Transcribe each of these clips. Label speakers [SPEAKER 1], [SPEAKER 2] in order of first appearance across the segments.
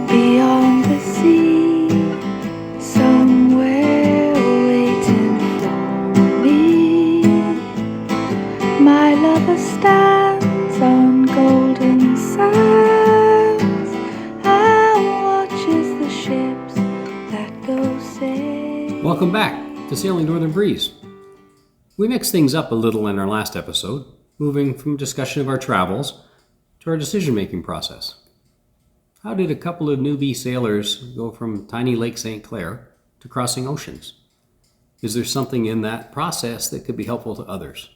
[SPEAKER 1] beyond the sea, somewhere waiting for me. My lover stands on golden sands and watches the ships that go sailing.
[SPEAKER 2] Welcome back to Sailing Northern Breeze. We mixed things up a little in our last episode, moving from discussion of our travels to our decision-making process. How did a couple of newbie sailors go from tiny Lake St. Clair to crossing oceans? Is there something in that process that could be helpful to others?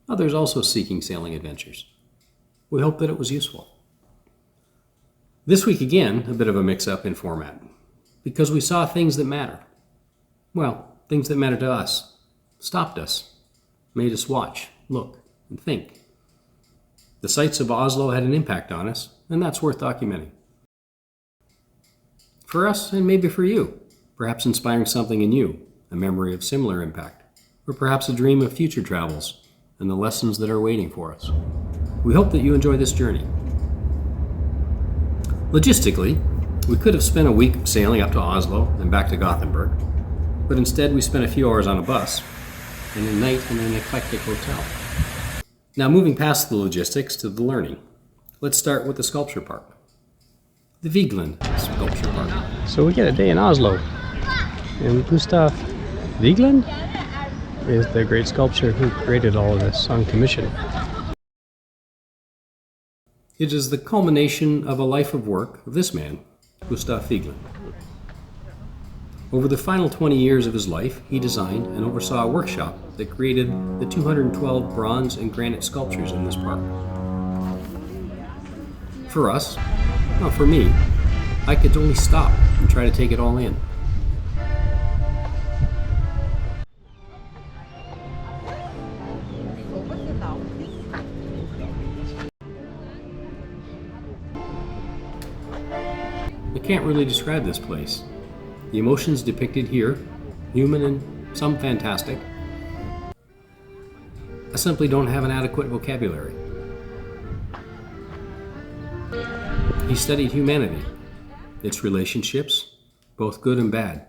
[SPEAKER 2] Others also seeking sailing adventures. We hope that it was useful. This week again, a bit of a mix-up in format, because we saw things that matter. Well, things that matter to us, stopped us, made us watch, look, and think. The sights of Oslo had an impact on us, and that's worth documenting. For us, and maybe for you, perhaps inspiring something in you, a memory of similar impact, or perhaps a dream of future travels and the lessons that are waiting for us. We hope that you enjoy this journey. Logistically, we could have spent a week sailing up to Oslo and back to Gothenburg, but instead we spent a few hours on a bus and a night in an eclectic hotel. Now, moving past the logistics to the learning, let's start with the sculpture part. The Vigeland Sculpture Park. So we get a day in Oslo, and Gustav Vigeland is the great sculptor who created all of this on commission. It is the culmination of a life of work of this man, Gustav Vigeland. Over the final 20 years of his life, he designed and oversaw a workshop that created the 212 bronze and granite sculptures in this park. For us, well, for me, I could only stop and try to take it all in. I can't really describe this place. The emotions depicted here, human and some fantastic, I simply don't have an adequate vocabulary. He studied humanity, its relationships, both good and bad,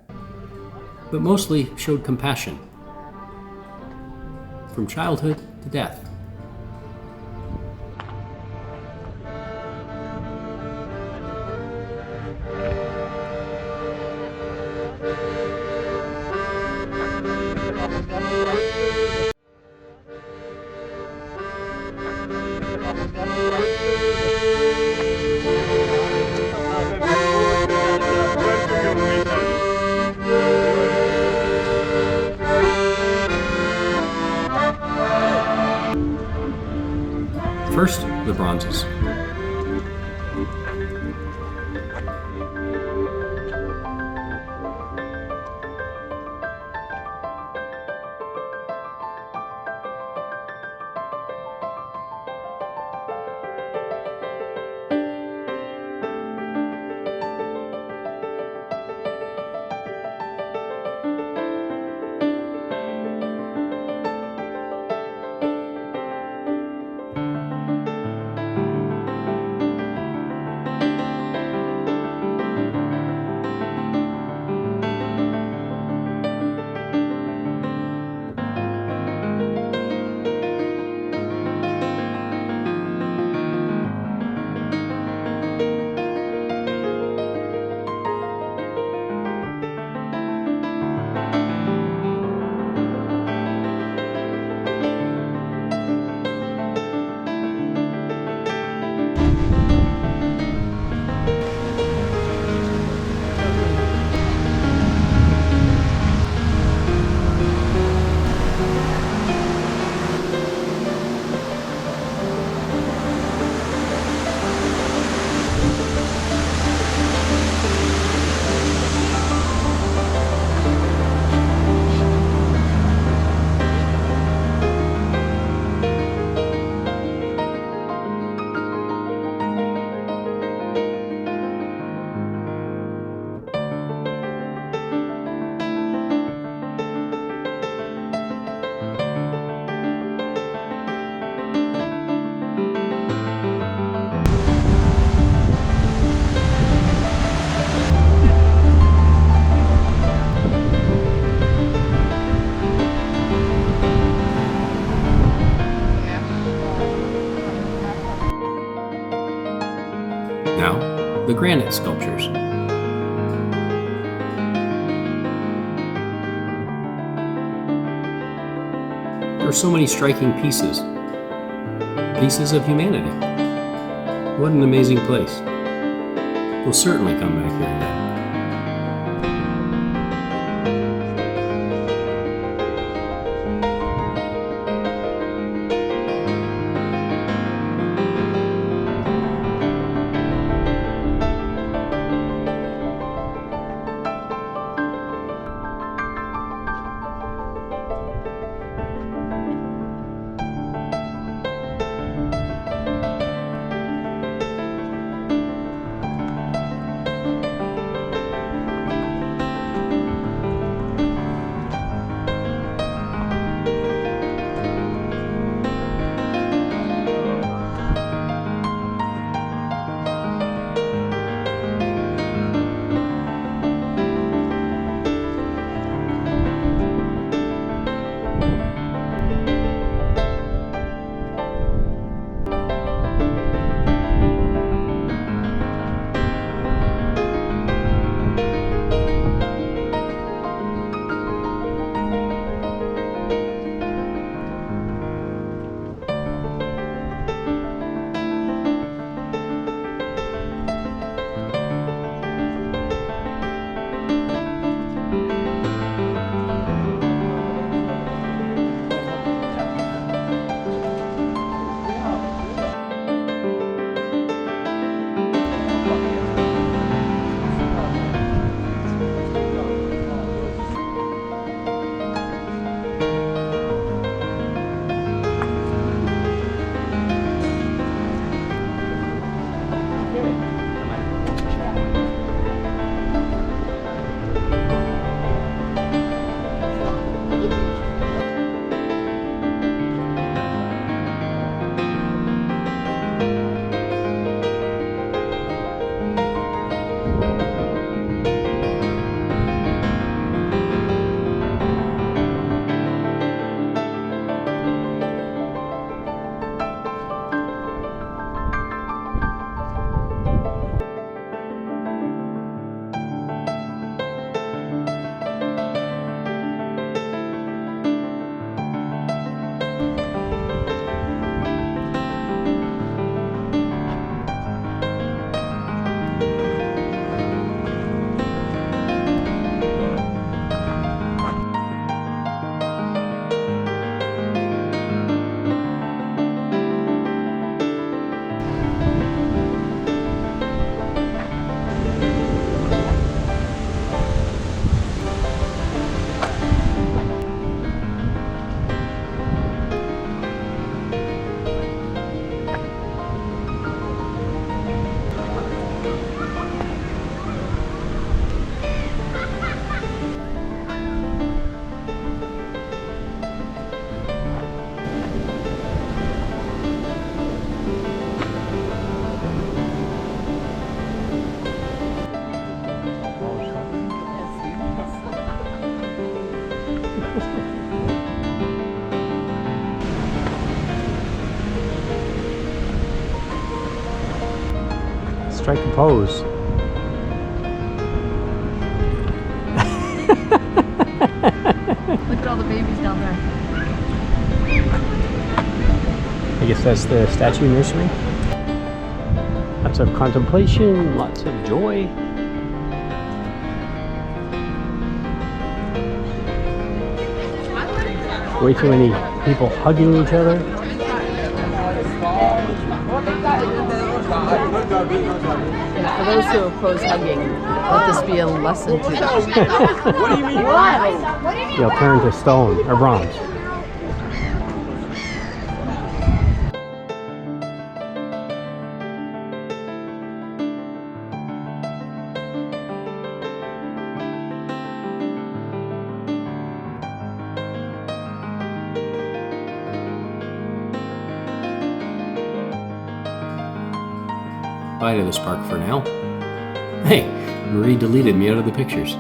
[SPEAKER 2] but mostly showed compassion, from childhood to death. First, the bronzes. now, the granite sculptures. There are so many striking pieces of humanity. What an amazing place. We'll certainly come back here again.
[SPEAKER 3] Strike a pose.
[SPEAKER 4] Look at all the babies down there.
[SPEAKER 3] I guess that's the statue nursery. Lots of contemplation, lots of joy. Way too many people hugging each other.
[SPEAKER 4] For those who oppose hugging, let this be a lesson to them.
[SPEAKER 3] What do you mean? You'll turn to stone or bronze.
[SPEAKER 2] Bye to this park for now. Hey, Marie deleted me out of the pictures.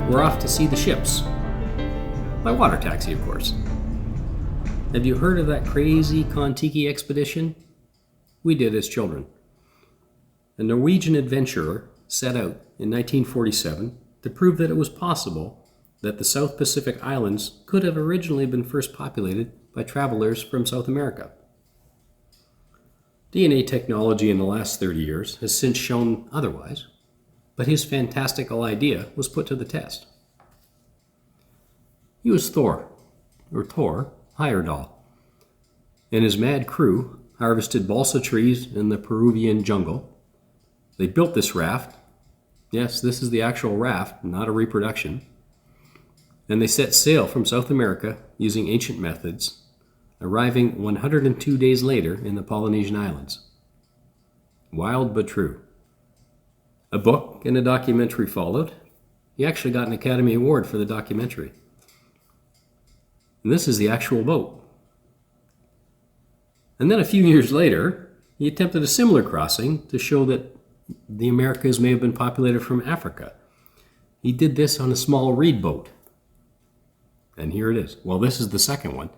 [SPEAKER 2] We're off to see the ships. By water taxi, of course. Have you heard of that crazy Kon-Tiki expedition? we did as children. A Norwegian adventurer set out in 1947 to prove that it was possible that the South Pacific Islands could have originally been first populated by travelers from South America. DNA technology in the last 30 years has since shown otherwise, but his fantastical idea was put to the test. He was Thor Heyerdahl, and his mad crew harvested balsa trees in the Peruvian jungle. They built this raft. Yes, this is the actual raft, not a reproduction. And they set sail from South America using ancient methods, arriving 102 days later in the Polynesian Islands. Wild but true. A book and a documentary followed. He actually got an Academy Award for the documentary. And this is the actual boat. And then a few years later, he attempted a similar crossing to show that the Americas may have been populated from Africa. He did this on a small reed boat. And here it is. Well, this is the second one.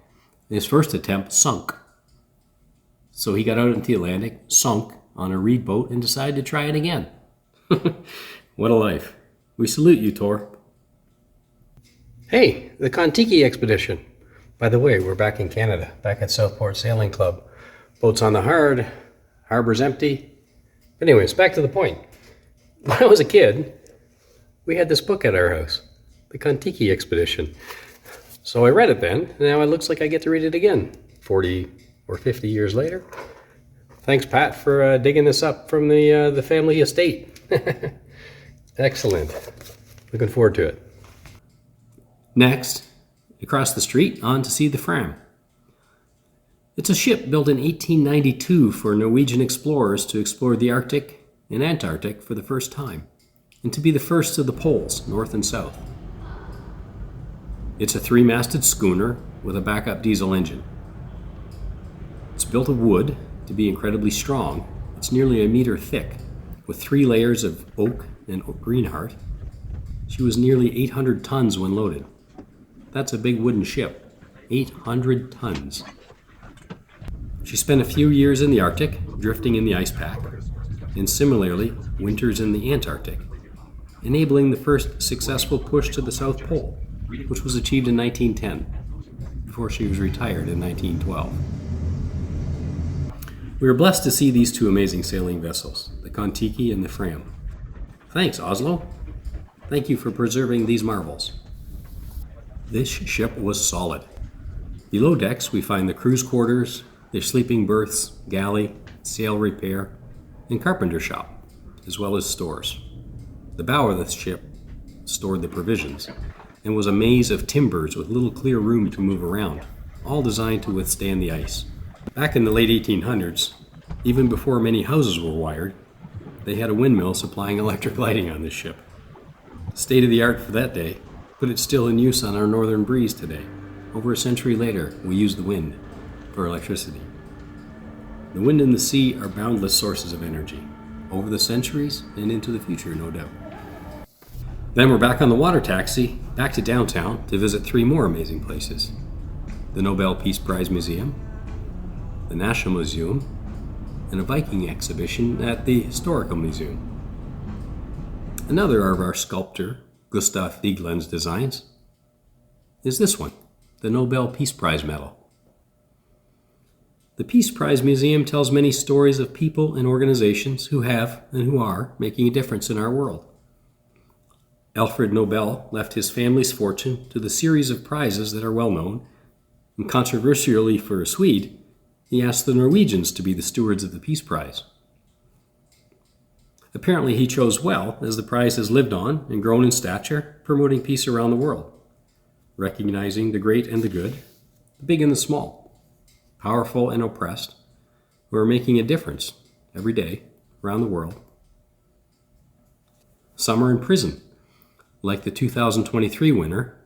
[SPEAKER 2] His first attempt sunk. So he got out into the Atlantic, sunk on a reed boat, and decided to try it again. What a life. We salute you, Tor. Hey, the Kon-Tiki expedition. By the way, we're back in Canada, back at Southport Sailing Club. Boats on the hard, harbor's empty. But anyways, back to the point. When I was a kid, we had this book at our house, the Kon-Tiki expedition. So I read it then, and now it looks like I get to read it again, 40 or 50 years later. Thanks, Pat, for digging this up from the family estate. Excellent. Looking forward to it. Next, across the street, on to see the Fram. It's a ship built in 1892 for Norwegian explorers to explore the Arctic and Antarctic for the first time, and to be the first to the poles, north and south. It's a 3-masted schooner with a backup diesel engine. It's built of wood to be incredibly strong. It's nearly 1 meter thick, with 3 layers of oak and greenheart. She was nearly 800 tons when loaded. That's a big wooden ship, 800 tons. She spent a few years in the Arctic, drifting in the ice pack, and similarly, winters in the Antarctic, enabling the first successful push to the South Pole, which was achieved in 1910, before she was retired in 1912. We were blessed to see these 2 amazing sailing vessels, the Kon-Tiki and the Fram. Thanks, Oslo. Thank you for preserving these marvels. This ship was solid. Below decks, we find the crew's quarters, their sleeping berths, galley, sail repair, and carpenter shop, as well as stores. The bow of the ship stored the provisions, and was a maze of timbers with little clear room to move around, all designed to withstand the ice. Back in the late 1800s, even before many houses were wired, they had a windmill supplying electric lighting on this ship. State of the art for that day, but it's still in use on our northern Brees today. Over a century later, we use the wind for electricity. The wind and the sea are boundless sources of energy, over the centuries and into the future, no doubt. Then we're back on the water taxi, back to downtown to visit 3 more amazing places. The Nobel Peace Prize Museum, the National Museum, and a Viking exhibition at the Historical Museum. Another of our sculptor, Gustav Vigeland's designs, is this one, the Nobel Peace Prize medal. The Peace Prize Museum tells many stories of people and organizations who have and who are making a difference in our world. Alfred Nobel left his family's fortune to the series of prizes that are well known, and controversially for a Swede, he asked the Norwegians to be the stewards of the Peace Prize. Apparently he chose well, as the prize has lived on and grown in stature, promoting peace around the world, recognizing the great and the good, the big and the small, powerful and oppressed, who are making a difference every day around the world. Some are in prison, like the 2023 winner,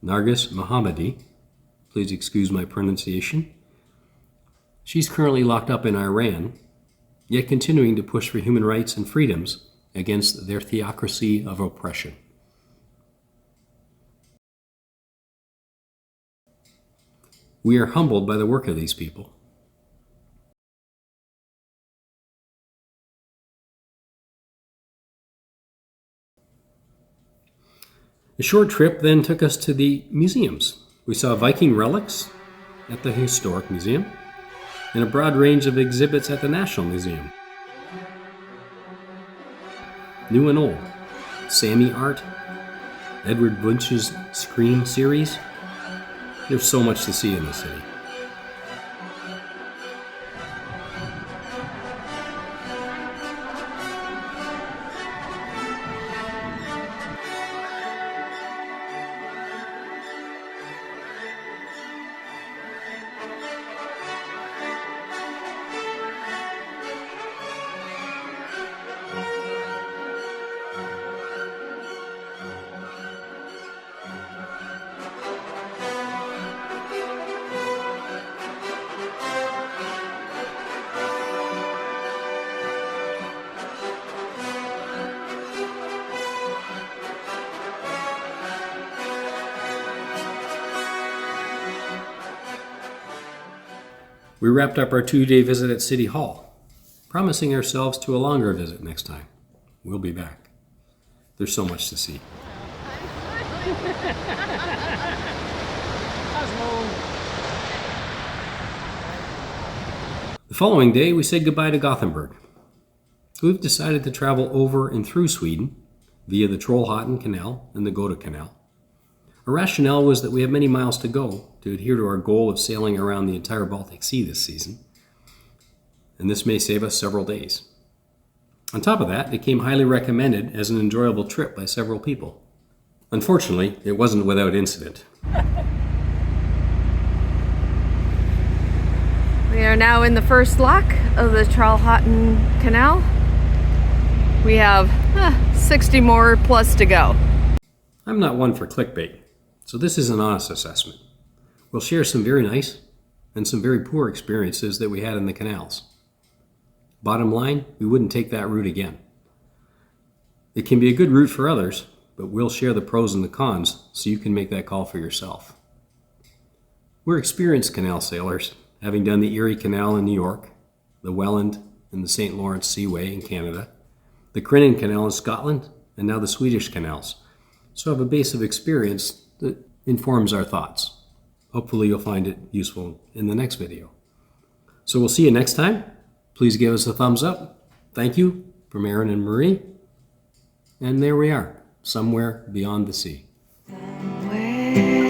[SPEAKER 2] Nargis Mohammadi. Please excuse my pronunciation. She's currently locked up in Iran, yet continuing to push for human rights and freedoms against their theocracy of oppression. We are humbled by the work of these people. A short trip then took us to the museums. We saw Viking relics at the Historic Museum and a broad range of exhibits at the National Museum. New and old, Sami art, Edward Bunch's Scream series. There's so much to see in the city. We wrapped up our 2-day visit at City Hall, promising ourselves to a longer visit next time. We'll be back. There's so much to see. The following day, we said goodbye to Gothenburg. We've decided to travel over and through Sweden via the Trollhattan Canal and the Gotha Canal. Our rationale was that we have many miles to go to adhere to our goal of sailing around the entire Baltic Sea this season, and this may save us several days. On top of that, it came highly recommended as an enjoyable trip by several people. Unfortunately, it wasn't without incident.
[SPEAKER 4] We are now in the first lock of the Trollhattan Canal. We have 60 more plus to go.
[SPEAKER 2] I'm not one for clickbait, so this is an honest assessment. We'll share some very nice and some very poor experiences that we had in the canals. Bottom line, we wouldn't take that route again. It can be a good route for others, but we'll share the pros and the cons so you can make that call for yourself. We're experienced canal sailors, having done the Erie Canal in New York, the Welland and the St. Lawrence Seaway in Canada, the Crinan Canal in Scotland, and now the Swedish canals. So I have a base of experience that informs our thoughts. Hopefully you'll find it useful in the next video. So we'll see you next time. Please give us a thumbs up. Thank you from Aaron and Marie. And there we are, somewhere beyond the sea.
[SPEAKER 1] Somewhere